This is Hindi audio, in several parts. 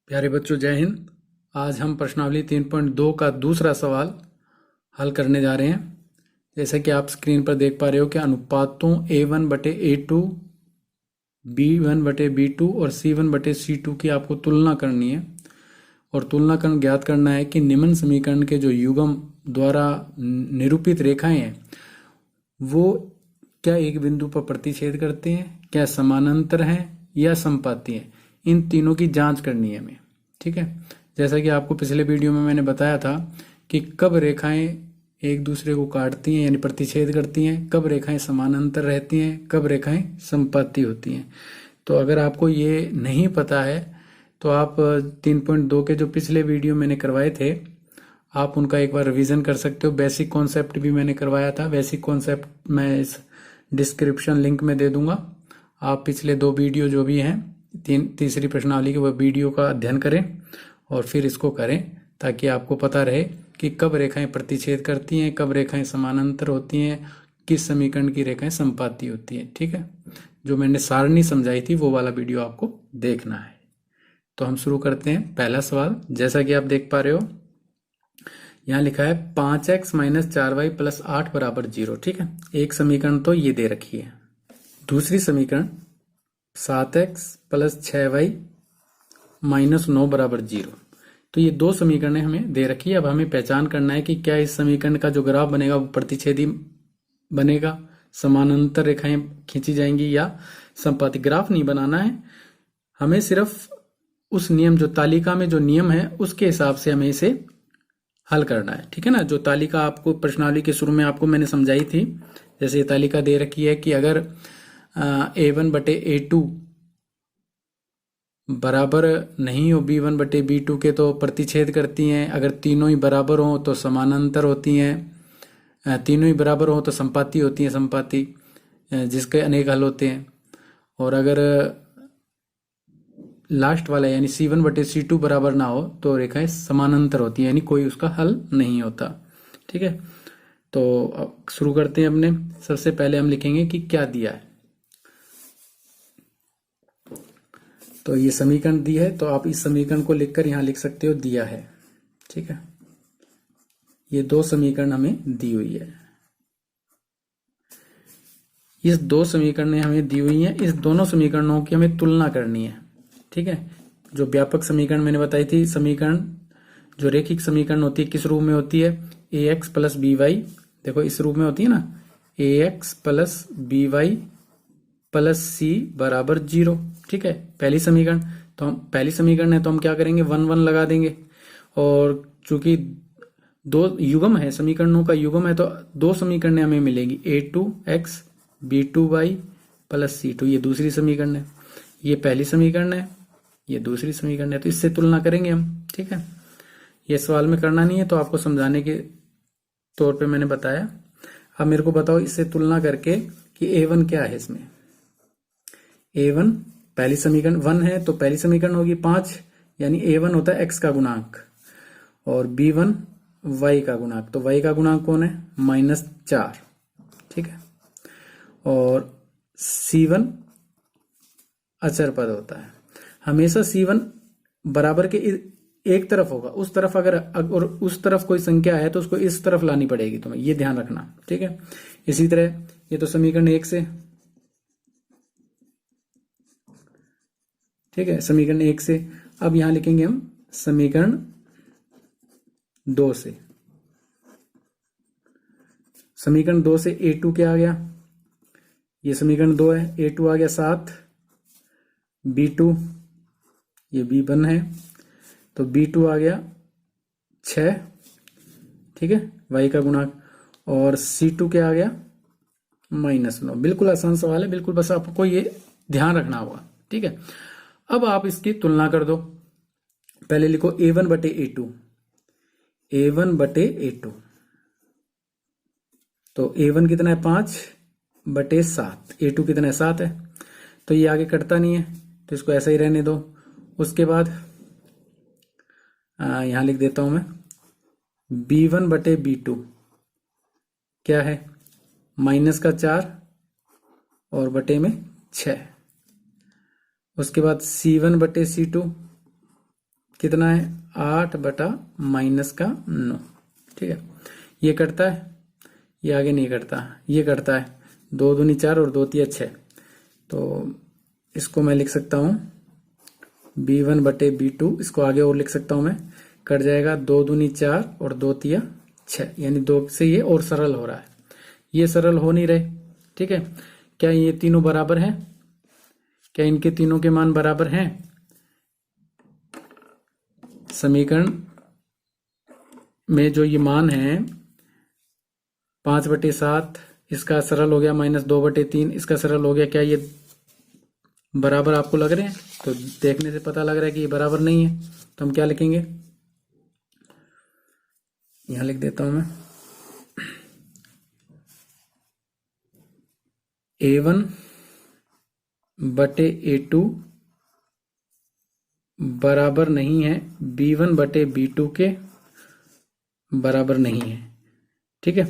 प्यारे बच्चों, जय हिंद। आज हम प्रश्नावली 3.2 का दूसरा सवाल हल करने जा रहे हैं। जैसे कि आप स्क्रीन पर देख पा रहे हो कि अनुपातों A1/A2, B1/B2 और C1/C2 की आपको तुलना करनी है और तुलनाकरण ज्ञात करना है कि निम्न समीकरण के जो युग्म द्वारा निरूपित रेखाएं हैं वो क्या एक बिंदु पर प्रतिच्छेद करते हैं, क्या समानांतर हैं या समपाती हैं। इन तीनों की जांच करनी है हमें। ठीक है, जैसा कि आपको पिछले वीडियो में मैंने बताया था कि कब रेखाएं एक दूसरे को काटती हैं यानी प्रतिच्छेद करती हैं, कब रेखाएं समानांतर रहती हैं, कब रेखाएं समपाती होती हैं। तो अगर आपको ये नहीं पता है तो आप 3.2 के जो पिछले वीडियो मैंने करवाए थे आप उनका एक बार रिवीजन कर सकते हो। बेसिक कॉन्सेप्ट भी मैंने करवाया था। बेसिक कॉन्सेप्ट मैं इस डिस्क्रिप्शन लिंक में दे दूंगा। आप पिछले 2 वीडियो जो भी हैं तीसरी प्रश्नावली के, वह वीडियो का अध्ययन करें और फिर इसको करें ताकि आपको पता रहे कि कब रेखाएं प्रतिच्छेद करती हैं, कब रेखाएं समानांतर होती हैं, किस समीकरण की रेखाएं समपाती होती हैं। ठीक है, जो मैंने सारणी समझाई थी वो वाला वीडियो आपको देखना है। तो हम शुरू करते हैं। पहला सवाल, जैसा कि आप देख पा रहे हो यहाँ लिखा है 5x - 4y + 8 = 0। ठीक है, एक समीकरण तो ये दे रखी है। दूसरी समीकरण 7x + 6y - 9 = 0। तो ये 2 समीकरण हमें दे रखी है। अब हमें पहचान करना है कि क्या इस समीकरण का जो ग्राफ बनेगा वो प्रतिच्छेदी बनेगा, समानांतर रेखाएं खींची जाएंगी या समपाती। ग्राफ नहीं बनाना है हमें, सिर्फ उस नियम जो तालिका में जो नियम है उसके हिसाब से हमें इसे हल करना है। ठीक है ना, जो तालिका आपको प्रश्नावली के शुरू में आपको मैंने समझाई थी। जैसे ये तालिका दे रखी है कि अगर A1/A2 बराबर नहीं हो B1/B2 के तो प्रतिच्छेद करती हैं, अगर तीनों ही बराबर हो तो समानांतर होती हैं, तीनों ही बराबर हो तो समपाती होती हैं, समपाती जिसके अनेक हल होते हैं। और अगर लास्ट वाला यानी C1/C2 बराबर ना हो तो रेखाएं समानांतर होती हैं, यानी कोई उसका हल नहीं होता। ठीक है, तो शुरू करते हैं अपने। सबसे पहले हम लिखेंगे कि क्या दिया है। तो ये समीकरण दी है तो आप इस समीकरण को लिखकर यहां लिख सकते हो दिया है। ठीक है, ये 2 समीकरण हमें दी हुई है। इस 2 समीकरण हमें दी हुई है, इस दोनों समीकरणों की हमें तुलना करनी है। ठीक है, जो व्यापक समीकरण मैंने बताई थी, समीकरण जो रेखिक समीकरण होती है किस रूप में होती है, ax + by। देखो इस रूप में होती है ना, ax + by + c = 0। ठीक है, पहली समीकरण। तो हम पहली समीकरण है तो हम क्या करेंगे, 1 1 लगा देंगे। और चूंकि 2 युग्म है, समीकरणों का युग्म है तो 2 समीकरण हमें मिलेगी, a2x b2y + c2। ये दूसरी समीकरण है, ये पहली समीकरण है, ये दूसरी समीकरण है। तो इससे तुलना करेंगे हम। ठीक है, ये सवाल में करना नहीं है तो आपको समझाने के तौर पे मैंने बताया। अब मेरे को बताओ इससे तुलना करके कि a1 क्या है। इसमें a1 पहली समीकरण 1 है तो पहली समीकरण होगी 5, यानी a1 होता है x का गुणांक और b1 y का गुणांक। तो y का गुणांक कौन है, -4। ठीक है, और c1 अचर पद होता है। हमेशा C1 बराबर के एक तरफ होगा, उस तरफ अगर और उस तरफ कोई संख्या है तो उसको इस तरफ लानी पड़ेगी, तुम्हें ये ध्यान रखना। ठीक है, इसी तरह ये तो समीकरण 1 से। ठीक है, समीकरण 1 से। अब यहां लिखेंगे हम समीकरण 2 से। समीकरण 2 से a2 क्या आ गया, ये समीकरण 2 है, a2 आ गया 7, b2 ये b1 है तो b2 आ गया 6। ठीक है, y का गुणांक। और c2 क्या आ गया, -9। बिल्कुल आसान सवाल है, बिल्कुल बस आपको ये ध्यान रखना होगा। ठीक है, अब आप इसकी तुलना कर दो। पहले लिखो a1/a2, a1/a2। तो a1 कितना है, 5/7, a2 कितना है, 7 है। तो ये आगे कटता नहीं है तो इसको ऐसा ही रहने दो। उसके बाद यहां लिख देता हूं मैं b1/b2 क्या है, -4 और बटे में 6। उसके बाद C1/C2 कितना है 8/-9, ठीक है। ये कटता है, ये आगे नहीं कटता, ये कटता है 2 दूनी 4 और 2 तिया 6, तो इसको मैं लिख सकता हूं b1/b2, इसको आगे और लिख सकता हूं मैं, कट जाएगा 2 दूनी 4 और 2 तिया 6, यानी 2 से ये और सरल हो रहा है, ये सरल हो नहीं रहे, ठीक है। क्या ये तीनों बराबर हैं? क्या इनके तीनों के मान बराबर हैं? समीकरण में जो ये मान है 5/7, इसका सरल हो गया -2/3, इसका सरल हो गया, क्या ये बराबर आपको लग रहे हैं? तो देखने से पता लग रहा है कि ये बराबर नहीं है, तो हम क्या लिखेंगे, यहां लिख देता हूं मैं a1/a2 बराबर नहीं है b1/b2 के बराबर नहीं है, ठीक है।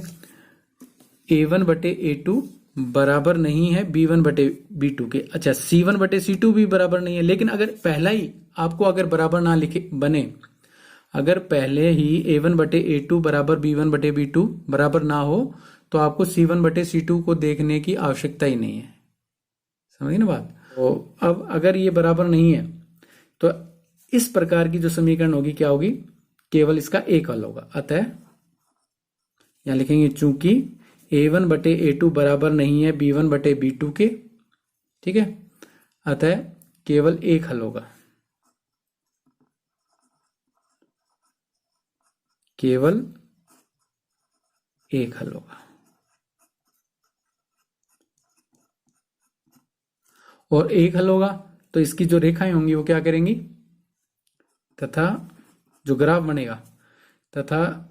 a1/a2 बराबर नहीं है b1/b2 के। अच्छा, c1/c2 भी बराबर नहीं है, लेकिन अगर पहला ही आपको अगर बराबर ना लिखे बने, अगर पहले ही a1/a2 बराबर b1/b2 बराबर ना हो, तो आपको c1/c2 को देखने की आवश्यकता ही नहीं है, समझिए ना बात। तो अब अगर ये बराबर नहीं है, तो इस प्रकार की जो समीकरण होगी क्या होगी, केवल इसका एक हल होगा। अतः यहां लिखेंगे चूंकि a1/a2 बराबर नहीं है b1/b2 के, ठीक है, अतः केवल एक हल होगा, केवल एक हल होगा। और एक हल होगा तो इसकी जो रेखाएं होंगी वो क्या करेंगी, तथा जो ग्राफ बनेगा, तथा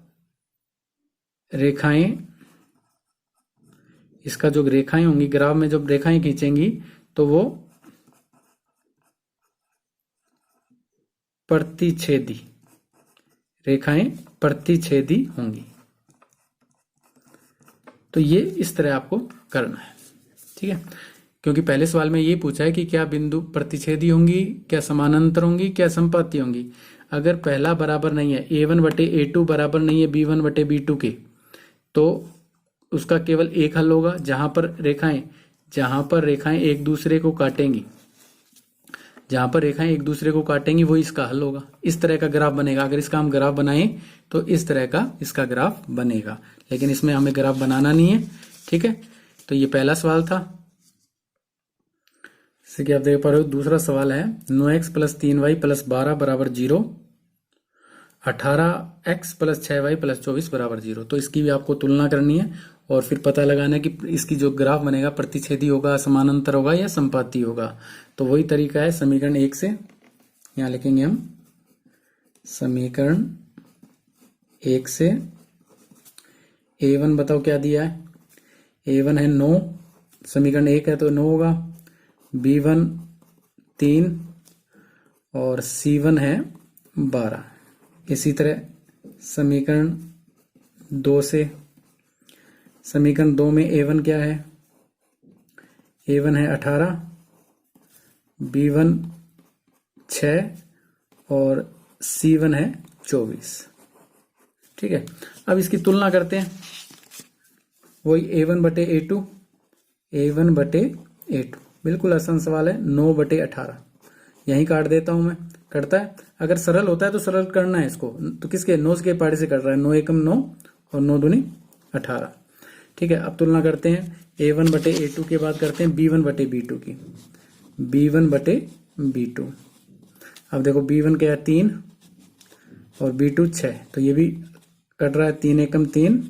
रेखाएं, इसका जो रेखाएं होंगी ग्राफ में जब रेखाएं खींचेंगी तो वो प्रतिच्छेदी, रेखाएं प्रतिच्छेदी होंगी। तो ये इस तरह आपको करना है, ठीक है, क्योंकि पहले सवाल में ये पूछा है कि क्या बिंदु प्रतिच्छेदी होंगी, क्या समानांतर होंगी, क्या संपाती होंगी। अगर पहला बराबर नहीं है, a1/a2 बराबर नहीं है b1/b2 के, तो उसका केवल एक हल होगा, जहां पर रेखाएं एक दूसरे को काटेंगी, जहां पर रेखाएं एक दूसरे को काटेंगी वो इसका हल होगा। इस तरह का ग्राफ बनेगा। अगर इसका हम ग्राफ बनाएं तो इस तरह का इसका ग्राफ बनेगा, लेकिन इसमें हमें ग्राफ बनाना नहीं है, ठीक है। तो ये पहला सवाल था, जैसे कि आप देख पा रहे हो। दूसरा सवाल है 9x + 3y + 12 = 0, 18x + 6y + 24 = 0। तो इसकी भी आपको तुलना करनी है और फिर पता लगाना है कि इसकी जो ग्राफ बनेगा प्रतिच्छेदी होगा, समानांतर होगा या संपाती होगा। तो वही तरीका है समीकरण 1 से, यहां लिखेंगे हम समीकरण 1 से। a1 बताओ क्या दिया है, a1 है 9, समीकरण 1 है तो 9 होगा, b1 3 और c1 है 12। इसी तरह समीकरण 2 से, समीकरण 2 में a1 क्या है, a1 है 18, b1 6 और c1 है 24, ठीक है। अब इसकी तुलना करते हैं, वही a1/a2, a1/a2 बिल्कुल आसान सवाल है। 9/18 यहीं काट देता हूं मैं, कटता है। अगर सरल होता है तो सरल करना है इसको, तो किसके 9 के पहाड़े से कट रहा है, 9 एकम 9 और 9 दूनी 18, ठीक है। अब तुलना करते हैं a1/a2 के बाद करते हैं b1/b2 की, b1/b2। अब देखो b1 क्या है 3 और b2 6, तो ये भी कट रहा है, 3 एकम 3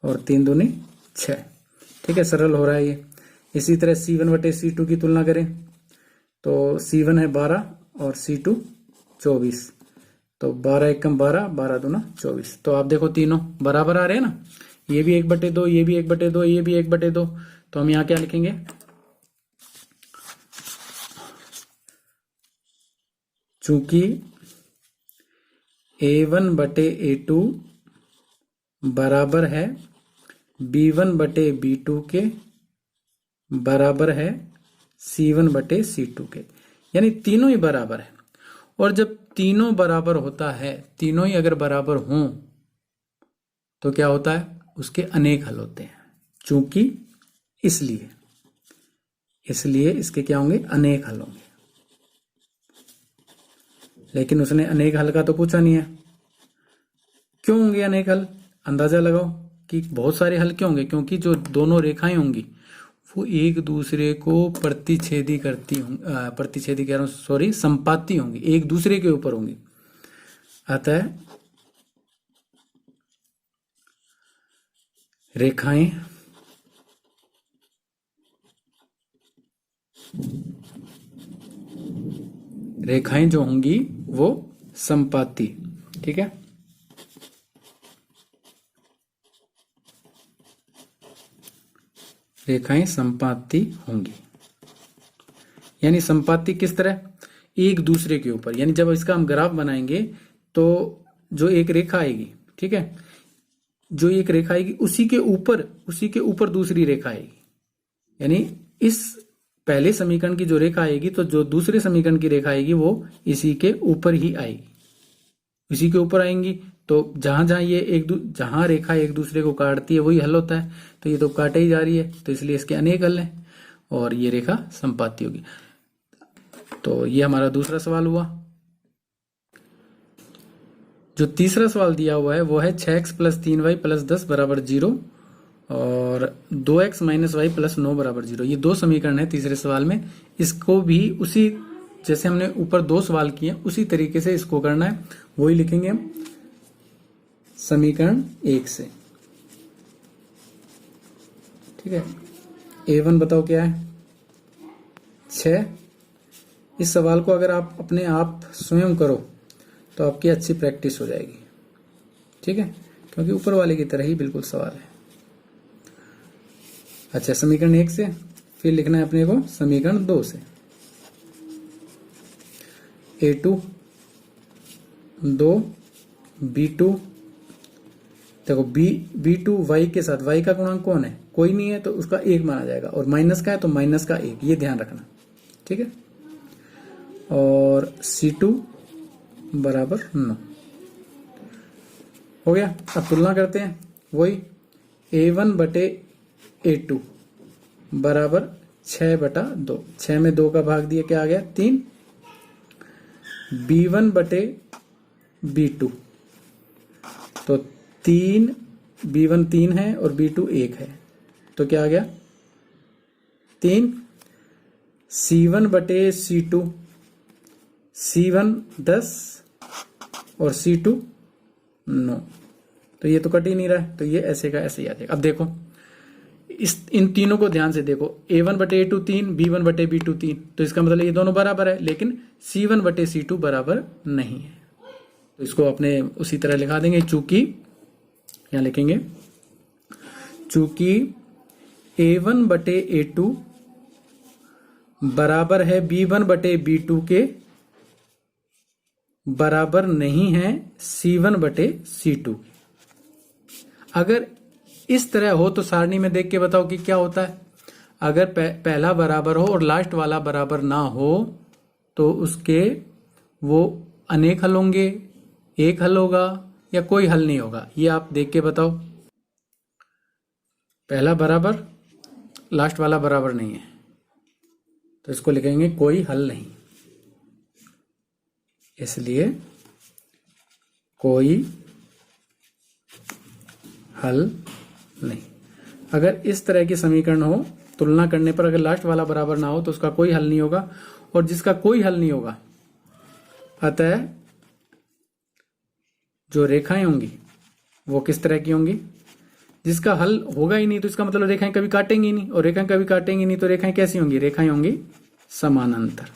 और 3 दूनी 6, ठीक है, सरल हो रहा है ये। इसी तरह c1/c2 की तुलना करें तो c1 है 12 और c2 24, तो 12 एकम 12, 12 दूना 24। तो आप देखो तीनों बराबर आ रहे हैं ना, ये भी 1/2, ये भी 1/2, ये भी 1/2। तो हम यहाँ क्या लिखेंगे, चूंकि a1/a2 बराबर है b1/b2 के बराबर है c1/c2 के, यानी तीनों ही बराबर है। और जब तीनों बराबर होता है, तीनों ही अगर बराबर हों तो क्या होता है, उसके अनेक हल होते हैं। चूंकि इसलिए इसके क्या होंगे, अनेक हल होंगे। लेकिन उसने अनेक हल का तो पूछा नहीं है। क्यों होंगे अनेक हल? अंदाजा लगाओ कि बहुत सारे हल क्यों होंगे। क्योंकि जो दोनों रेखाएं होंगी वो एक दूसरे को प्रतिच्छेदी करती होंगी, प्रतिच्छेदी कह रहा हूं, सॉरी, संपाती होंगी, एक दूसरे के ऊपर होंगी। अतः रेखाएं जो होंगी वो संपाती, ठीक है। रेखाएं संपाती होंगी, यानी संपाती किस तरह, एक दूसरे के ऊपर। यानी जब इसका हम ग्राफ बनाएंगे तो जो एक रेखा आएगी, ठीक है, जो एक रेखा आएगी उसी के ऊपर दूसरी रेखा आएगी। यानी इस पहले समीकरण की जो रेखा आएगी तो जो दूसरे समीकरण की रेखा आएगी वो इसी के ऊपर ही आएगी, इसी के ऊपर आएंगी। तो जहां जहां ये जहां रेखा एक दूसरे को काटती है वही हल होता है। तो ये तो काटे ही जा रही है, तो इसलिए इसके अनेक हल हैं और ये रेखा संपाती होगी। तो ये हमारा दूसरा सवाल हुआ। जो तीसरा सवाल दिया हुआ है वो है 6x + 3y + 10 = 0 और 2x - y + 9 = 0। ये दो समीकरण है तीसरे सवाल में। इसको भी उसी जैसे हमने ऊपर दो सवाल किए उसी तरीके से इसको करना है, वही लिखेंगे हम समीकरण 1 से, ठीक है। A1 बताओ क्या है, 6। इस सवाल को अगर आप अपने आप स्वयं करो तो आपकी अच्छी प्रैक्टिस हो जाएगी, ठीक है, क्योंकि ऊपर वाले की तरह ही बिल्कुल सवाल है। अच्छा, समीकरण 1 से फिर लिखना है अपने को समीकरण 2 से। A2 2 B2, देखो B2 y के साथ, y का गुणांक कौन है, कोई नहीं है तो उसका 1 माना जाएगा, और माइनस का है तो माइनस का 1, ये ध्यान रखना, ठीक है। और C2 = 9 हो गया। अब तुलना करते हैं, वही A1 / A2 = 6/2, 6 में 2 का भाग दिया, क्या आ गया 3। B1 / B2 तो 3, B1 3 है और B2 1 है, तो क्या आ गया 3। C1 / C2, C1 10 और C2 9, तो ये तो कट ही नहीं रहा है, तो ये ऐसे का ऐसे ही आ जाएगा। अब देखो इन तीनों को ध्यान से देखो, A1 / A2 3, B1 / B2 3, तो इसका मतलब ये दोनों बराबर है, लेकिन C1 / C2 बराबर नहीं है। तो इसको अपने उसी तरह लिखा देंगे, चूंकि यहां लिखेंगे चूंकि A1 / A2 बराबर है B1 / B2 के बराबर नहीं है C1 / C2। अगर इस तरह हो तो सारणी में देख के बताओ कि क्या होता है। अगर पहला बराबर हो और लास्ट वाला बराबर ना हो तो उसके वो अनेक हल होंगे, एक हल होगा या कोई हल नहीं होगा, ये आप देख के बताओ। पहला बराबर, लास्ट वाला बराबर नहीं है, तो इसको लिखेंगे कोई हल नहीं, इसलिए कोई हल नहीं। अगर इस तरह की समीकरण हो, तुलना करने पर अगर लास्ट वाला बराबर ना हो तो उसका कोई हल नहीं होगा, और जिसका कोई हल नहीं होगा, अतः जो रेखाएं होंगी वो किस तरह की होंगी, जिसका हल होगा ही नहीं तो इसका मतलब रेखाएं कभी काटेंगी नहीं, और रेखाएं कभी काटेंगी नहीं तो रेखाएं कैसी होंगी, रेखाएं होंगी समानांतर,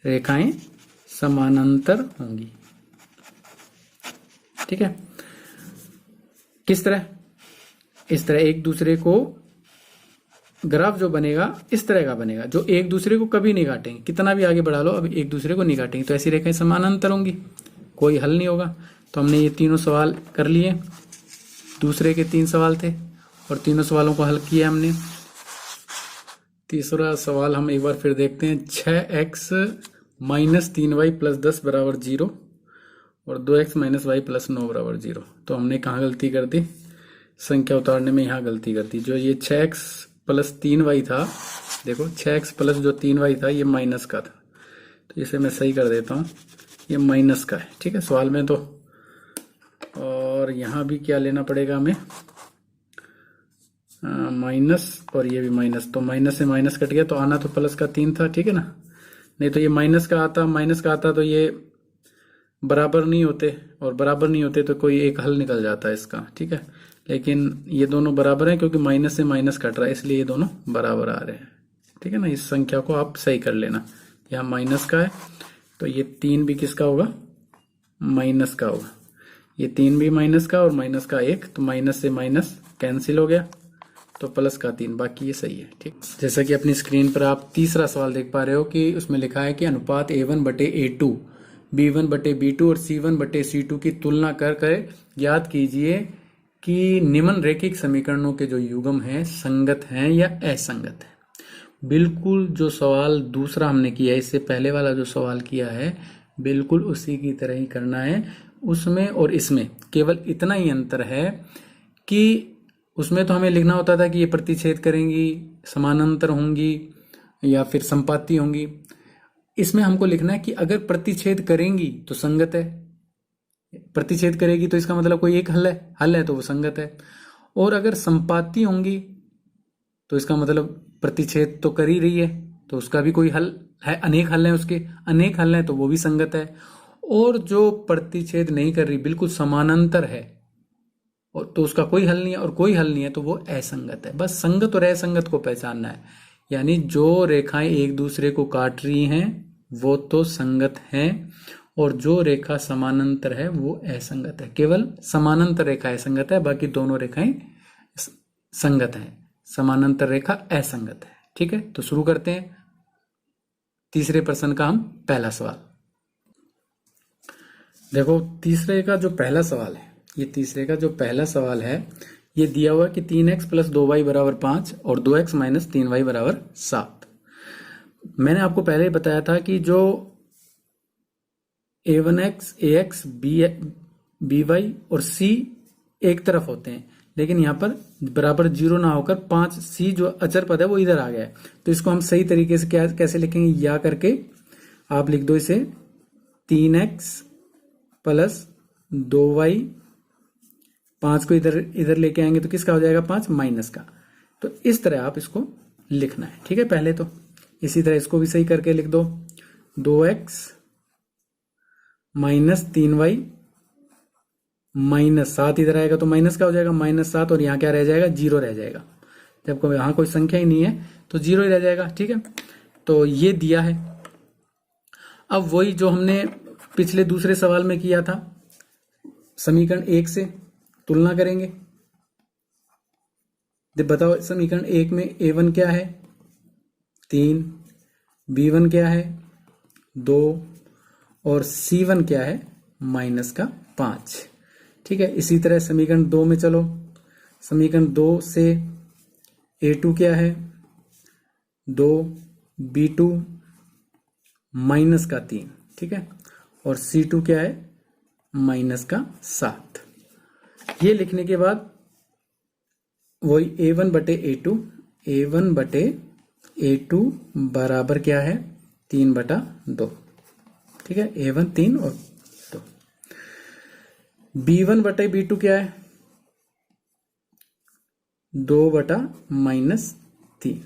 रेखाएं समानांतर होंगी, ठीक है। किस तरह, इस तरह एक दूसरे को, ग्राफ जो बनेगा इस तरह का बनेगा, जो एक दूसरे को कभी नहीं काटेंगे, कितना भी आगे बढ़ा लो अब एक दूसरे को नहीं काटेंगे, तो ऐसी रेखाएं समानांतर होंगी, कोई हल नहीं होगा। तो हमने ये तीनों सवाल कर लिए, दूसरे के 3 सवाल थे और तीनों सवालों को हल किया हमने। तीसरा सवाल हम एक बार फिर देखते हैं, 6x -3y + 10 बराबर 0 और 2x - y + 9 बराबर 0। तो हमने कहाँ गलती कर दी? संख्या उतारने में यहाँ गलती कर दी। जो ये 6x + 3y था, देखो 6x प्लस जो 3y था ये माइनस का था, तो इसे मैं सही कर देता हूँ, ये माइनस का है। ठीक है, सवाल में तो। और यहाँ भी क्या लेना पड़ेगा हमें? माइनस, और ये भी माइनस, तो माइनस से माइनस कट गया, तो आना तो प्लस का 3 था। ठीक है ना, नहीं तो ये माइनस का आता तो ये बराबर नहीं होते, और बराबर नहीं होते तो कोई एक हल निकल जाता है इसका। ठीक है, लेकिन ये दोनों बराबर हैं क्योंकि माइनस से माइनस कट रहा है, इसलिए ये दोनों बराबर आ रहे हैं। ठीक है ना, इस संख्या को आप सही कर लेना। यहाँ माइनस का है तो ये 3 भी किसका होगा? माइनस का होगा। ये 3 भी माइनस का और माइनस का 1, तो माइनस से माइनस कैंसिल हो गया, तो प्लस का 3, बाकी ये सही है। ठीक, जैसा कि अपनी स्क्रीन पर आप तीसरा सवाल देख पा रहे हो कि उसमें लिखा है कि अनुपात A1/A2, B1/B2 और C1/C2 की तुलना कर ज्ञात कीजिए कि निम्नलिखित समीकरणों के जो युग्म हैं संगत हैं या असंगत हैं। बिल्कुल जो सवाल दूसरा हमने किया है, इससे पहले वाला जो सवाल किया है बिल्कुल उसी की तरह ही करना है। उसमें और इसमें केवल इतना ही अंतर है कि उसमें तो हमें लिखना होता था कि ये प्रतिच्छेद करेंगी, समानांतर होंगी या फिर संपाती होंगी। इसमें हमको लिखना है कि अगर प्रतिच्छेद करेंगी तो संगत है, प्रतिच्छेद करेगी तो इसका मतलब कोई एक हल है तो वो संगत है, और अगर संपाती होंगी तो इसका मतलब प्रतिच्छेद तो कर ही रही है तो उसका भी कोई हल है, अनेक हल है, उसके अनेक हल हैं तो वो भी संगत है। और जो प्रतिच्छेद नहीं कर रही, बिल्कुल समानांतर है, और तो उसका कोई हल नहीं है, और कोई हल नहीं है तो वो असंगत है। बस संगत और असंगत को पहचानना है, यानी जो रेखाएं एक दूसरे को काट रही हैं वो तो संगत हैं, और जो रेखा समानांतर है वो असंगत है। केवल समानांतर रेखा असंगत है, बाकी दोनों रेखाएं संगत हैं। समानांतर रेखा असंगत है। ठीक है, तो शुरू करते हैं तीसरे प्रश्न का हम पहला सवाल। देखो तीसरे का जो पहला सवाल है, ये तीसरे का जो पहला सवाल है, ये दिया हुआ कि 3x + 2y = 5 और 2x - 3y = 7। मैंने आपको पहले ही बताया था कि जो a1x, ax, by और c एक तरफ होते हैं, लेकिन यहाँ पर बराबर 0 ना होकर 5c जो अचर पद है वो इधर आ गया है। तो इसको हम सही तरीके से कैसे लिखेंगे? या करके आप लिख दो इसे 3x + 2y, 5 को इधर लेके आएंगे तो किसका हो जाएगा? 5 माइनस का। तो इस तरह आप इसको लिखना है। ठीक है, पहले तो इसी तरह इसको भी सही करके लिख दो, 2x - 3y -7 इधर आएगा तो माइनस का हो जाएगा, -7, और यहाँ क्या रह जाएगा? 0 रह जाएगा। जब कोई यहाँ कोई संख्या ही नहीं है तो 0 ही रह जाएगा। ठीक है, तो ये दिया है। अब वही जो हमने पिछले दूसरे सवाल में किया था, समीकरण 1 से तुलना करेंगे। बताओ समीकरण 1 में a1 क्या है? 3, b1 क्या है? 2 और c1 क्या है? -5। ठीक है, इसी तरह समीकरण 2 में चलो। समीकरण 2 से a2 क्या है? 2, b2 -3। ठीक है, और c2 क्या है? -7। ये लिखने के बाद वही a1/a2, a1/a2 बराबर क्या है? 3/2। ठीक है, a1 3 और 2। b1/b2 क्या है? 2/-3।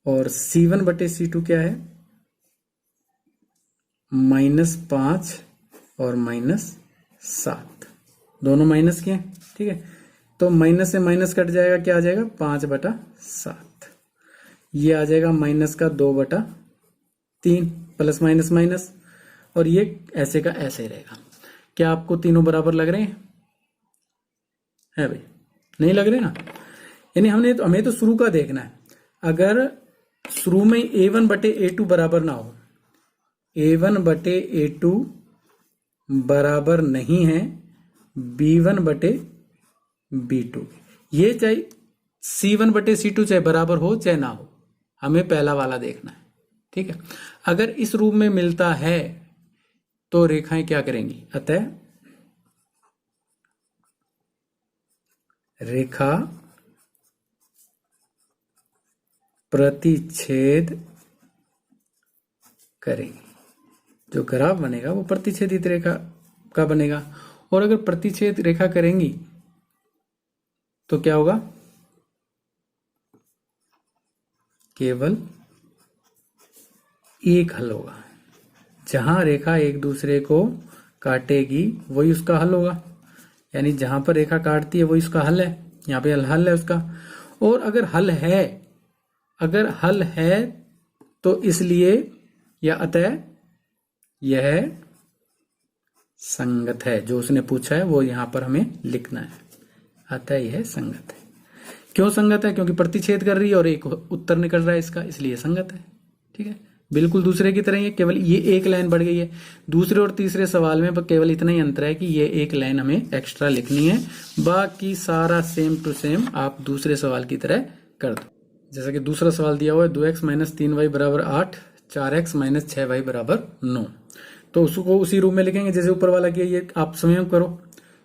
और c1/c2 क्या है? -5 और -7, दोनों माइनस के हैं। ठीक है, तो माइनस से माइनस कट जाएगा, क्या आ जाएगा? 5/7। ये आ जाएगा माइनस का 2/3, प्लस माइनस माइनस, और ये ऐसे का ऐसे ही रहेगा। क्या आपको तीनों बराबर लग रहे हैं? है भाई? नहीं लग रहे ना? यानी हमें तो शुरू का देखना है। अगर शुरू में a1/a2 बराबर ना हो, a1/a2 बराबर नहीं है b1/b2, ये चाहे c1/c2 चाहे बराबर हो चाहे ना हो, हमें पहला वाला देखना है। ठीक है। अगर इस रूप में मिलता है तो रेखाएं क्या करेंगी, अतः रेखा प्रतिच्छेद करेंगी। जो ग्राफ बनेगा वो प्रतिच्छेदित रेखा का बनेगा। और अगर प्रतिच्छेद रेखा करेंगी तो क्या होगा, केवल एक हल होगा। जहां रेखा एक दूसरे को काटेगी वही उसका हल होगा, यानी जहां पर रेखा काटती है वही उसका हल है। यहाँ पे हल है उसका। और अगर हल है तो इसलिए या अतः यह संगत है। जो उसने पूछा है वो यहां पर हमें लिखना है, अतः यह संगत है। क्यों संगत है, क्योंकि प्रतिच्छेद कर रही है और एक उत्तर निकल रहा है इसका, इसलिए संगत है। ठीक है, बिल्कुल दूसरे की तरह ही है, केवल ये एक लाइन बढ़ गई है। दूसरे और तीसरे सवाल में केवल इतना ही अंतर है कि ये एक लाइन हमें एक्स्ट्रा लिखनी है, बाकी सारा सेम टू सेम आप दूसरे सवाल की तरह कर दो। जैसा कि दूसरा सवाल दिया हुआ है 2x - 3y = 8, 4x - 6y = 9। तो उसको उसी रूप में लिखेंगे जैसे ऊपर वाला किया। ये आप स्वयं करो,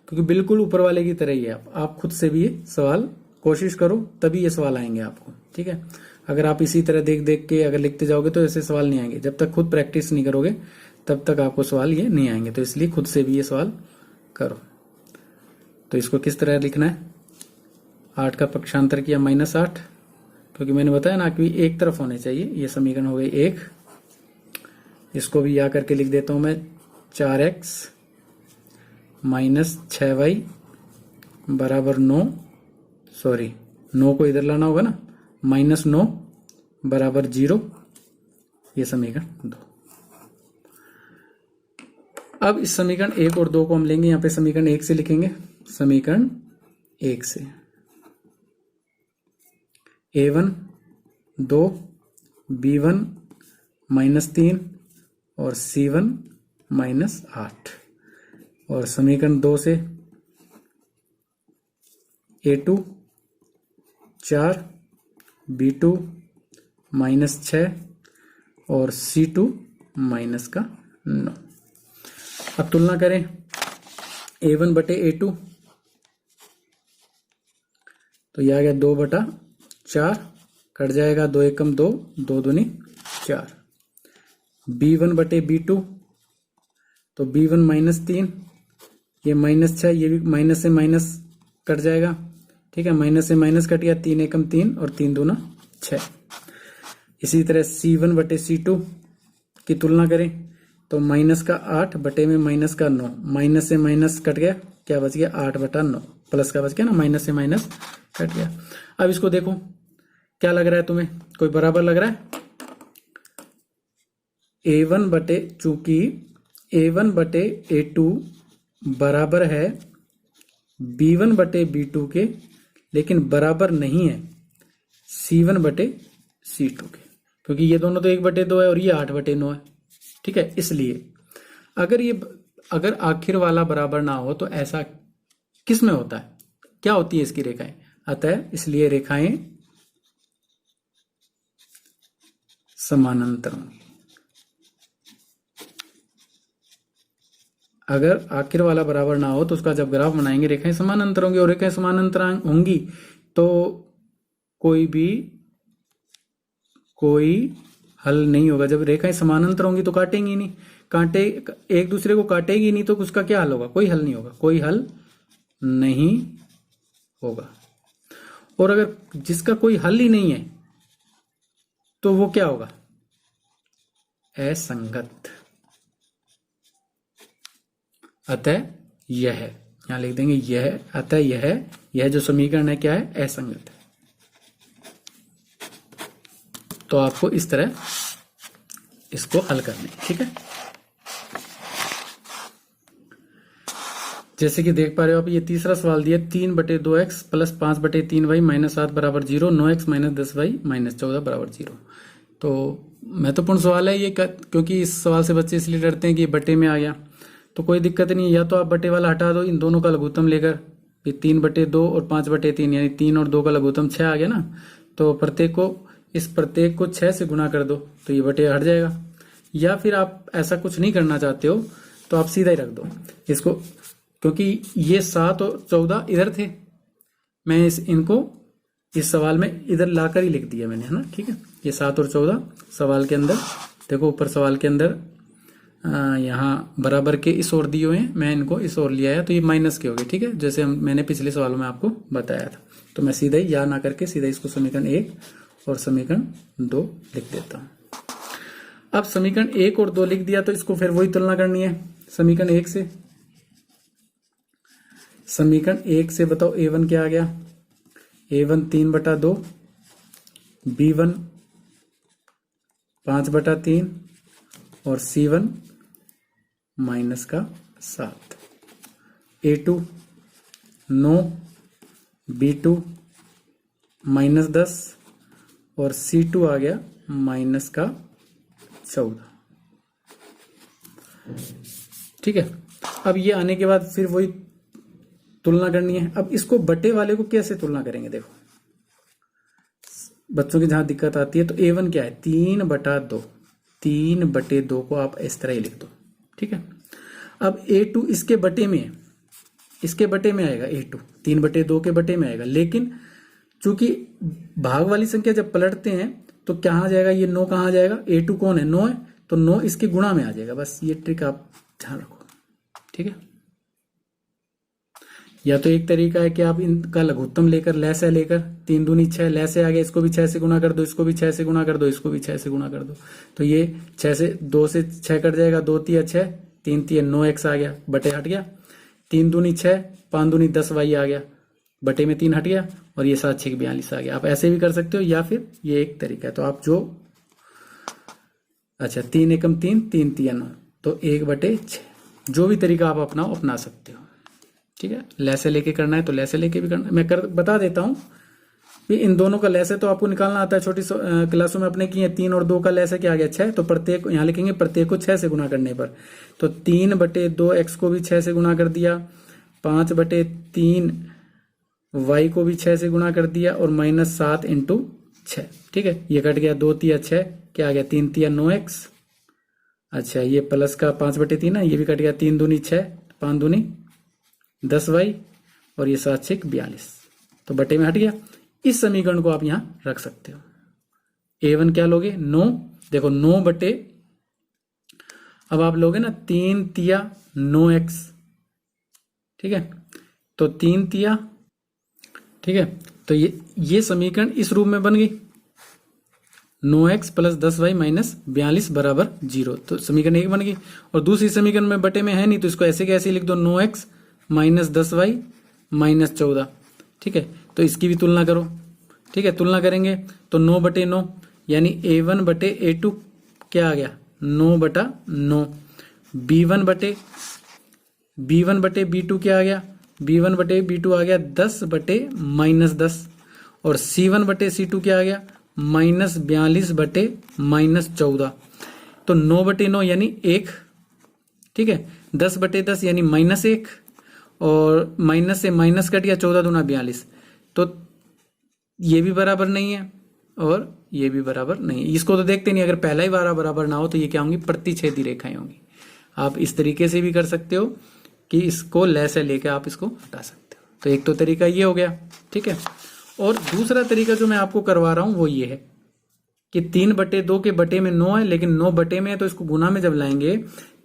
क्योंकि बिल्कुल ऊपर वाले की तरह ही है। आप खुद से भी ये सवाल कोशिश करो, तभी ये सवाल आएंगे आपको। ठीक है, अगर आप इसी तरह देख देख के अगर लिखते जाओगे तो ऐसे सवाल नहीं आएंगे। जब तक खुद प्रैक्टिस नहीं करोगे तब तक आपको सवाल ये नहीं आएंगे। तो इसलिए खुद से भी ये सवाल करो। तो इसको किस तरह लिखना है, 8 का पक्षांतर किया -8, क्योंकि मैंने बताया ना कि एक तरफ होने चाहिए। ये समीकरण हो गई 1। इसको भी या करके लिख देता हूं मैं, 4x - 6y = 9। सॉरी, 9 को इधर लाना होगा ना, -9 = 0। ये समीकरण 2। अब इस समीकरण 1 और 2 को हम लेंगे, यहां पे समीकरण 1 से लिखेंगे। समीकरण 1 से a1 2, b1 -3 और c1 -8। और समीकरण 2 से a2 4, b2 -6 और c2 -9। अब तुलना करें a1 बटे a2, तो यह आ गया 2/4, कट जाएगा 2 एकम 2, 2 दूनी 4। b1 बटे b2, तो b1 -3, ये -6, ये भी माइनस से माइनस कट जाएगा। ठीक है, माइनस से माइनस कट गया, 3 एकम 3 और 3 दूना 6। इसी तरह c1 बटे c2 की तुलना करें तो -8 बटे में -9, माइनस से माइनस कट गया, क्या बच गया 8/9, प्लस का बच गया ना, माइनस से माइनस कट गया। अब इसको देखो क्या लग रहा है तुम्हें, कोई बराबर लग रहा है। a1 बटे, चूंकि a1 बटे a2 बराबर है b1 बटे b2 के, लेकिन बराबर नहीं है c1 बटे c2 के, क्योंकि ये दोनों तो 1/2 है और ये 8/9 है। ठीक है, इसलिए अगर आखिर वाला बराबर ना हो तो ऐसा किस में होता है, क्या होती है इसकी रेखाएं, अतः इसलिए रेखाएं समानांतर होंगी। अगर आखिर वाला बराबर ना हो तो उसका जब ग्राफ बनाएंगे रेखाएं समानांतर होंगी, और रेखाएं समानांतर होंगी तो कोई हल नहीं होगा। जब रेखाएं समानांतर होंगी तो काटेंगी नहीं, एक दूसरे को काटेगी नहीं, तो उसका क्या हल होगा, कोई हल नहीं होगा, कोई हल नहीं होगा। और अगर जिसका कोई हल ही नहीं है तो वो क्या होगा, असंगत। अतः यह, यहां लिख देंगे यह, अतः यह जो समीकरण है क्या है, असंगत है। तो आपको इस तरह इसको हल करना है। ठीक है, जैसे कि देख पा रहे हो आप, ये तीसरा सवाल दिया 3/2x + 5/3y -7 = 0, 9x - 10y - 14 = 0। तो महत्वपूर्ण सवाल है ये, क्योंकि इस सवाल से बच्चे इसलिए डरते हैं कि बटे में आ गया। तो कोई दिक्कत नहीं है, या तो आप बटे वाला हटा दो, इन दोनों का लघुत्तम लेकर, 3/2 और 5/3, यानी 3 और 2 का लघुत्तम 6 आ गया ना। तो प्रत्येक को इस प्रत्येक को 6 से गुना कर दो तो ये बटे हट जाएगा। या फिर आप ऐसा कुछ नहीं करना चाहते हो तो आप सीधा ही रख दो इसको, क्योंकि ये 7 और 14 इधर थे, मैं इनको इस सवाल में इधर लाकर ही लिख दिया मैंने, है ना। ठीक है, ये 7 और 14 सवाल के अंदर, देखो ऊपर सवाल के अंदर यहाँ बराबर के इस ओर दिए हुए हैं, मैं इनको इस ओर लिया है तो ये माइनस के हो गए। ठीक है, जैसे मैंने पिछले सवालों में आपको बताया था। तो मैं सीधा ही या ना करके सीधा इसको समीकरण 1 और समीकरण 2 लिख देता हूं। अब समीकरण 1 और 2 लिख दिया तो इसको फिर वही तुलना करनी है समीकरण 1 से। समीकरण 1 से बताओ a1 क्या आ गया, a1 3/2, b1 5/3 और c1 -7, a2 9, b2 -10 और c2 आ गया -14। ठीक है, अब ये आने के बाद फिर वही तुलना करनी है। अब इसको बटे वाले को कैसे तुलना करेंगे, देखो बच्चों की जहां दिक्कत आती है। तो a1 क्या है 3/2, 3/2 को आप इस तरह ही लिख दो। ठीक है, अब a2 इसके बटे में है, इसके बटे में आएगा, a2 3/2 के बटे में आएगा। लेकिन चूंकि भाग वाली संख्या जब पलटते हैं तो कहाँ जाएगा, ये 9 कहाँ जाएगा, a2 कौन है 9 है, तो 9 इसके गुणा में आ जाएगा। बस ये ट्रिक आप ध्यान रखो। ठीक है, या तो एक तरीका है कि आप इनका लघुत्तम लेकर लैसे लेकर 3 दूनी 6, लैसे आ गया, इसको भी 6 से गुणा कर दो, इसको भी 6 से गुणा कर दो, इसको भी 6 से गुणा कर दो। तो ये 6 से 2 से 6 कट जाएगा, 2 तिया 6, 3 तिया 9x आ गया, बटे हट गया। 3 दूनी 6, 5 दूनी 10y आ गया, बटे में 3 हट गया, और ये 7 6 42 आ गया। आप ऐसे भी कर सकते हो, या फिर ये एक तरीका है। तो आप जो अच्छा 3 एकम 3, 3 तिया 9, तो 1/6, जो भी तरीका आप अपनाओ अपना सकते हो। ठीक है, लैसे लेके करना है तो लैसे लेके भी करना है। मैं बता देता हूं कि इन दोनों का लैसे तो आपको निकालना आता है, छोटी क्लासों में अपने किए। 3 और 2 का लैसे क्या आ गया 6, तो प्रत्येक यहां लिखेंगे प्रत्येक को 6 से गुणा करने पर। तो 3/2x को भी 6 से गुणा कर दिया, 5/3 y को भी 6 से गुणा कर दिया, और -7 × 6। ठीक है, ये कट गया, 2 तिया 6, क्या आ गया 3 तिया 9x। अच्छा, ये प्लस का 5/3 है, ये भी कट गया, 3 दूनी 6, 5 दूनी 10y, और ये 7 6 42, तो बटे में हट गया। इस समीकरण को आप यहां रख सकते हो। a1 क्या लोगे 9, देखो 9 बटे, अब आप लोगे ना 3 तिया 9x। ठीक है, तो 3 तिया, ठीक है, तो ये समीकरण इस रूप में बन गई, 9x + 10y - 42 = 0। तो समीकरण 1 बन गई। और दूसरी समीकरण में बटे में है नहीं, तो इसको ऐसे कैसे लिख दो, 9x - 10y - 14। ठीक है, तो इसकी भी तुलना करो। ठीक है, तुलना करेंगे तो 9/9 यानी a1/a2 क्या आ गया 9/9, b1/b2 क्या आ गया, b1/b2 आ गया 10/-10, और c1/c2 क्या आ गया -42/-14। तो 9/9 यानी 1। ठीक है, 10/10 यानी -1, और माइनस से माइनस कट गया, 14 दूना 42। तो ये भी बराबर नहीं है और ये भी बराबर नहीं है। इसको तो देखते नहीं, अगर पहला ही वाला बराबर ना हो तो ये क्या होंगी, प्रतिच्छेदी रेखाएं होंगी। आप इस तरीके से भी कर सकते हो कि इसको लैसे लेके आप इसको हटा सकते हो। तो एक तो तरीका ये हो गया। ठीक है, और दूसरा तरीका जो मैं आपको करवा रहा हूं वो ये है कि 3/2 के बटे में 9 है, लेकिन 9 बटे में है, तो इसको गुना में जब लाएंगे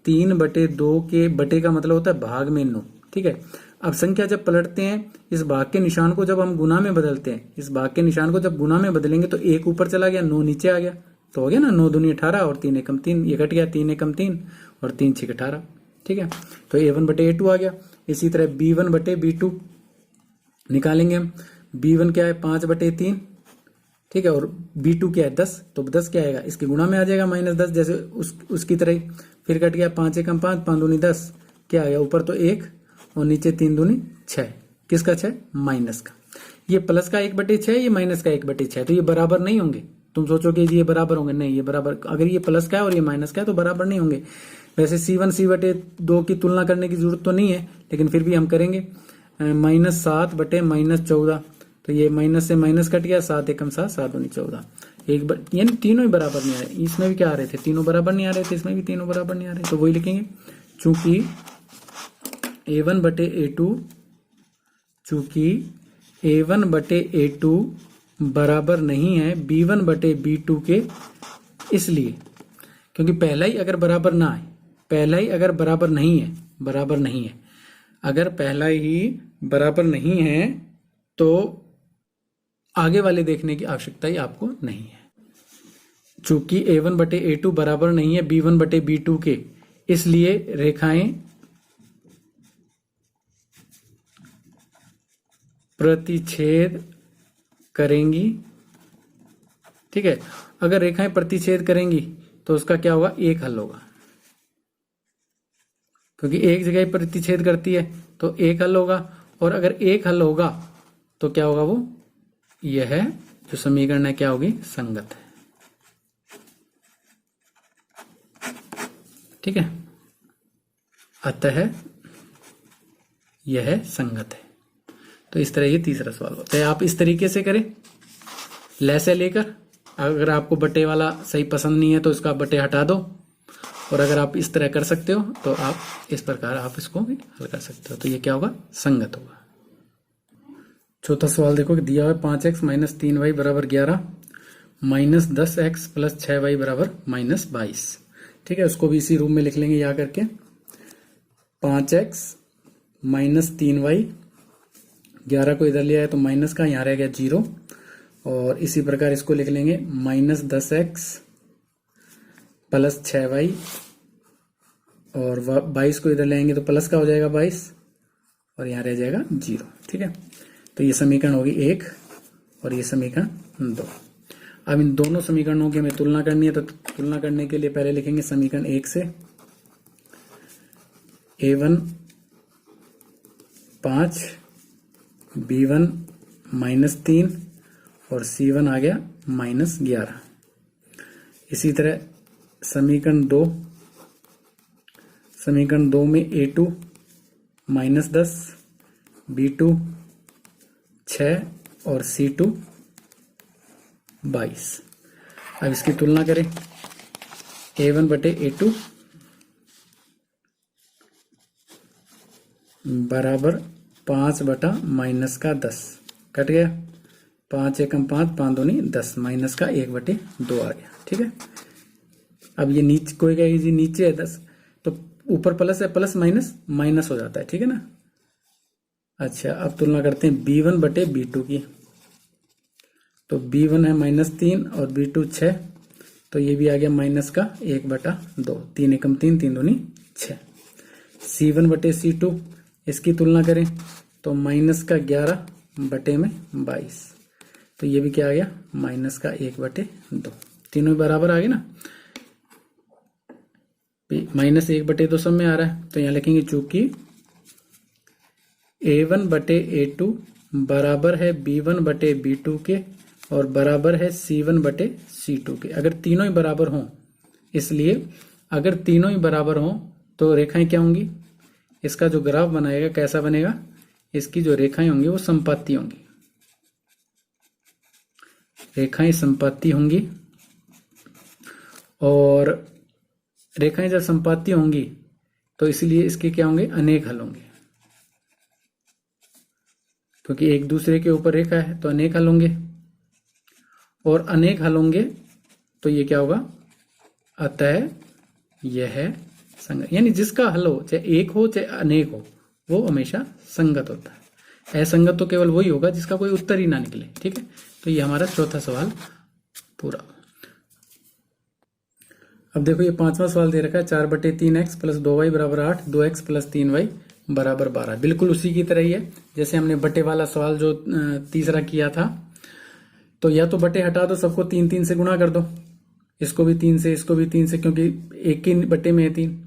3/2 के बटे का मतलब होता है भाग में 9। ठीक है, अब संख्या जब पलटते हैं, इस भाग के निशान को जब हम गुना में बदलते हैं, इस भाग के निशान को जब गुना में बदलेंगे तो 1 ऊपर चला गया, 9 नीचे आ गया, तो हो गया ना 9 दूनी 18 और 3 एकम 3, ये कट गया, 3 एकम 3 और 3 6 18। ठीक है, तो a1/a2 आ गया। इसी तरह b1/b2 निकालेंगे हम। b1 क्या है 5/3, ठीक है, और b2 क्या है 10, तो 10 क्या आएगा, इसके गुणा में आ जाएगा -10, जैसे उसकी तरह। फिर कट गया 5 एकम 5, 5 दूनी 10, क्या आ गया, ऊपर तो 1 और नीचे 3 दूनी 6, किसका 6 माइनस का। ये प्लस का 1/6, ये माइनस का 1/6, तो ये बराबर नहीं होंगे। तुम सोचोगे ये बराबर होंगे, नहीं, ये बराबर, अगर ये प्लस का है और ये माइनस का है तो बराबर नहीं होंगे। वैसे c1 c/2 की तुलना करने की जरूरत तो नहीं है, लेकिन फिर भी हम करेंगे। -7/-14, तो ये माइनस से माइनस कट गया, 7 एकम 7, 7 दूनी 14, यानी तीनों ही बराबर नहीं आ रहे। इसमें भी क्या आ रहे थे, तीनों बराबर नहीं आ रहे थे, इसमें भी तीनों बराबर नहीं आ रहे, तो वही लिखेंगे। चूंकि A1 बटे A2, चूंकि A1 बटे A2 बराबर नहीं है B1 बटे B2 के, इसलिए क्योंकि पहला ही अगर बराबर ना आए, पहला ही अगर बराबर नहीं है, अगर पहला ही बराबर नहीं है तो आगे वाले देखने की आवश्यकता ही आपको नहीं है। चूंकि A1 बटे A2 बराबर नहीं है B1 बटे B2 के, इसलिए रेखाएं प्रतिच्छेद करेंगी। ठीक है, अगर रेखाएं प्रतिच्छेद करेंगी तो उसका क्या होगा, एक हल होगा, क्योंकि एक जगह प्रतिच्छेद करती है तो एक हल होगा। और अगर एक हल होगा तो क्या होगा, वो यह जो समीकरण है क्या होगी, संगत है। ठीक है, अतः यह संगत है। तो इस तरह ये तीसरा सवाल होता है। आप इस तरीके से करें, ले से लेकर। अगर आपको बटे वाला सही पसंद नहीं है तो इसका बटे हटा दो, और अगर आप इस तरह कर सकते हो तो आप इस प्रकार आप इसको भी हल कर सकते हो। तो ये क्या होगा, संगत होगा। चौथा सवाल देखो, दिया हुआ 5x माइनस 3y बराबर 11 माइनस 10x प्लस 6y बराबर माइनस 22। ठीक है, उसको भी इसी रूप में लिख लेंगे यहाँ करके। 5x माइनस 3y, 11 को इधर लिया है तो माइनस का, यहाँ रह गया 0। और इसी प्रकार इसको लिख लेंगे माइनस 10x प्लस 6y, और 22 को इधर लेंगे तो प्लस का हो जाएगा 22, और यहाँ रह जाएगा 0। ठीक है, तो ये समीकरण होगी 1 और ये समीकरण 2। अब इन दोनों समीकरणों की हमें तुलना करनी है, तो तुलना करने के लिए पहले लिखेंगे समीकरण 1 से A1 5, B1 माइनस 3 और C1 आ गया माइनस 11। इसी तरह समीकरण 2 में A2 माइनस 10, B2 6 और C2 22। अब इसकी तुलना करें, A1 बटे A2 बराबर 5 बटा माइनस का 10, कट गया 5 एकम 5, 5 दूनी 10, माइनस का 1 बटे 2 आ गया। ठीक है, अब ये नीचे कोई कहेगी जी नीचे है 10, तो ऊपर प्लस है, प्लस माइनस माइनस हो जाता है। ठीक है ना। अच्छा, अब तुलना करते हैं B1 बटे B2 की। तो B1 है माइनस 3 और B2 6, तो ये भी आ गया माइनस का 1 बटा 2, 3 एकम 3, 3 दूनी 6। C1 बटे C2, इसकी तुलना करें तो माइनस का 11 बटे में 22, तो ये भी क्या आ गया, माइनस का 1 बटे 2। तीनों बराबर आ गए ना, माइनस 1 बटे 2 सब में आ रहा है। तो यहाँ लिखेंगे चूंकि A1 बटे A2 बराबर है B1 बटे B2 के और बराबर है C1 बटे C2 के। अगर तीनों ही बराबर हों, इसलिए अगर तीनों ही बराबर हों तो रेखाएं क्या होंगी, इसका जो ग्राफ बनाएगा कैसा बनेगा, इसकी जो रेखाएं होंगी वो संपाती होंगी, रेखाएं संपाती होंगी। और रेखाएं जब संपाती होंगी तो इसलिए इसके क्या होंगे, अनेक हल होंगे, क्योंकि एक दूसरे के ऊपर रेखा है तो अनेक हल होंगे। और अनेक हल होंगे तो ये क्या होगा, अतः यह संगत, यानी जिसका हल हो, चाहे एक हो चाहे अनेक हो, वो हमेशा संगत होता है। असंगत तो केवल वही होगा जिसका कोई उत्तर ही ना निकले। ठीक है, तो ये हमारा चौथा सवाल पूरा। अब देखो ये पांचवा सवाल दे रखा है 4 बटे 3x प्लस 2y बराबर 8, 2x प्लस 3y बराबर 12। बिल्कुल उसी की तरह ही है जैसे हमने बटे वाला सवाल जो तीसरा किया था। तो या तो बटे हटा दो, सबको 3 3 से गुणा कर दो, इसको भी 3 से, इसको भी 3 से, क्योंकि एक ही बटे में है 3।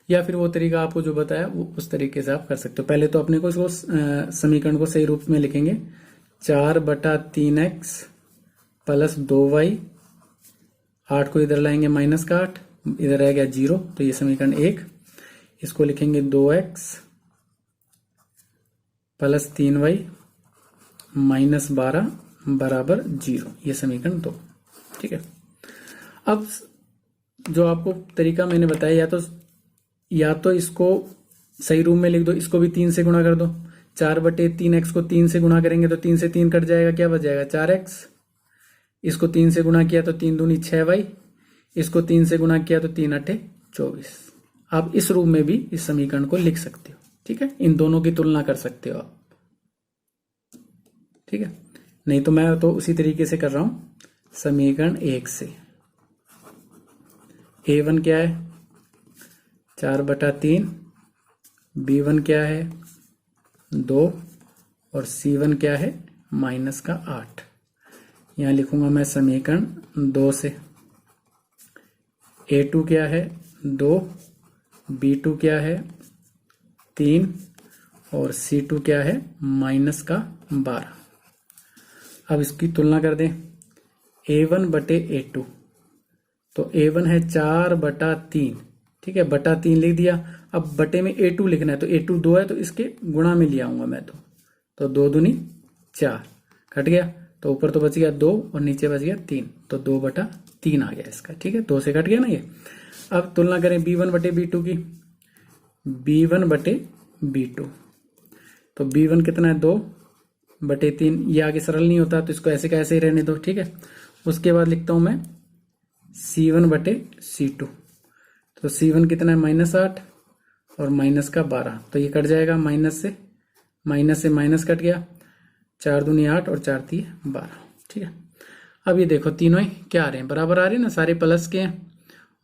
या फिर वो तरीका आपको जो बताया वो उस तरीके से आप कर सकते हो। पहले तो अपने को इसको समीकरण को सही रूप में लिखेंगे, 4 बटा 3x प्लस 2y, 8 को इधर लाएंगे माइनस का 8, इधर रह गया 0, तो ये समीकरण 1। इसको लिखेंगे 2x प्लस 3y माइनस 12 बराबर 0, ये समीकरण 2। ठीक है। अब जो आपको तरीका मैंने बताया, या तो इसको सही रूप में लिख दो, इसको भी 3 से गुणा कर दो। 4/3x को 3 से गुणा करेंगे तो 3 से 3 कट जाएगा, क्या बच जाएगा 4x। इसको 3 से गुणा किया तो 3 दूनी 6y, इसको 3 से गुणा किया तो 3 अठे 24। आप इस रूप में भी इस समीकरण को लिख सकते हो, ठीक है। इन दोनों की तुलना कर सकते हो आप, ठीक है। नहीं तो मैं तो उसी तरीके से कर रहा हूं। समीकरण 1 से a1 क्या है 4/3, b1 क्या है 2 और c1 क्या है -8। यहां लिखूंगा मैं समीकरण 2 से। a2 क्या है 2, b2 क्या है 3 और c2 क्या है -12। अब इसकी तुलना कर दें। a1/a2, तो a1 है 4/3, ठीक है, बटा 3 लिख दिया। अब बटे में a2 लिखना है, तो a2 2 है तो इसके गुणा में ले आऊंगा मैं, तो 2 दूनी 4 कट गया, तो ऊपर तो बच गया 2 और नीचे बच गया 3, तो 2/3 आ गया इसका, ठीक है। 2 से कट गया ना ये। अब तुलना करें b1/b2 की। b1/b2, तो b1 कितना है 2/3, ये आगे सरल नहीं होता तो इसको ऐसे का ऐसे ही रहने दो, ठीक है। उसके बाद लिखता हूं मैं c1/c2, तो c1 कितना है -8 और -12, तो ये कट जाएगा, माइनस से माइनस कट गया, 4 दूनी 8 और 4 3 12, ठीक है। अब ये देखो तीनों ही क्या आ रहे हैं, बराबर आ रहे हैं ना, सारे प्लस के हैं।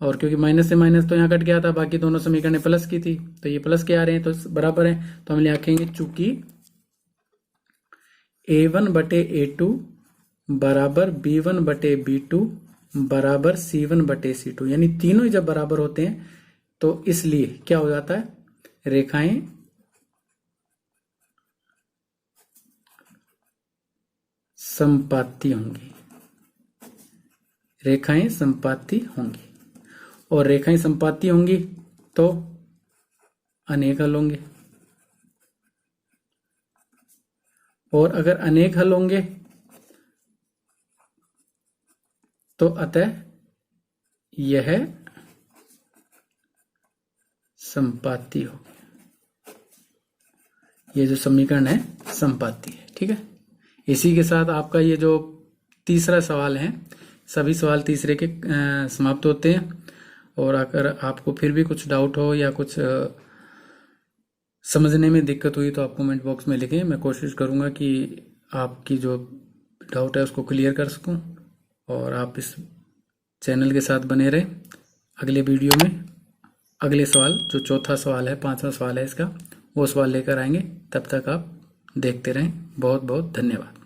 और क्योंकि माइनस से माइनस तो यहाँ कट गया था, बाकी दोनों समीकरण प्लस की थी, तो ये प्लस के आ रहे हैं तो बराबर है। तो हम लिखेंगे चूंकि a1/a2 बराबर b1/b2 बराबर c1/c2, यानी तीनों ही जब बराबर होते हैं तो इसलिए क्या हो जाता है, रेखाएं संपाती होंगी, रेखाएं संपाती होंगी। और रेखाएं संपाती होंगी तो अनेक हल होंगे, और अगर अनेक हल होंगे तो अतः यह संपाती होगी। ये जो समीकरण है संपाती है, ठीक है। इसी के साथ आपका ये जो तीसरा सवाल है, सभी सवाल तीसरे के समाप्त होते हैं। और अगर आपको फिर भी कुछ डाउट हो या कुछ समझने में दिक्कत हुई तो आप कमेंट बॉक्स में लिखें, मैं कोशिश करूंगा कि आपकी जो डाउट है उसको क्लियर कर सकूं। और आप इस चैनल के साथ बने रहें। अगले वीडियो में अगले सवाल, जो चौथा सवाल है, 5वां सवाल है इसका, वो सवाल लेकर आएंगे। तब तक आप देखते रहें। बहुत बहुत धन्यवाद।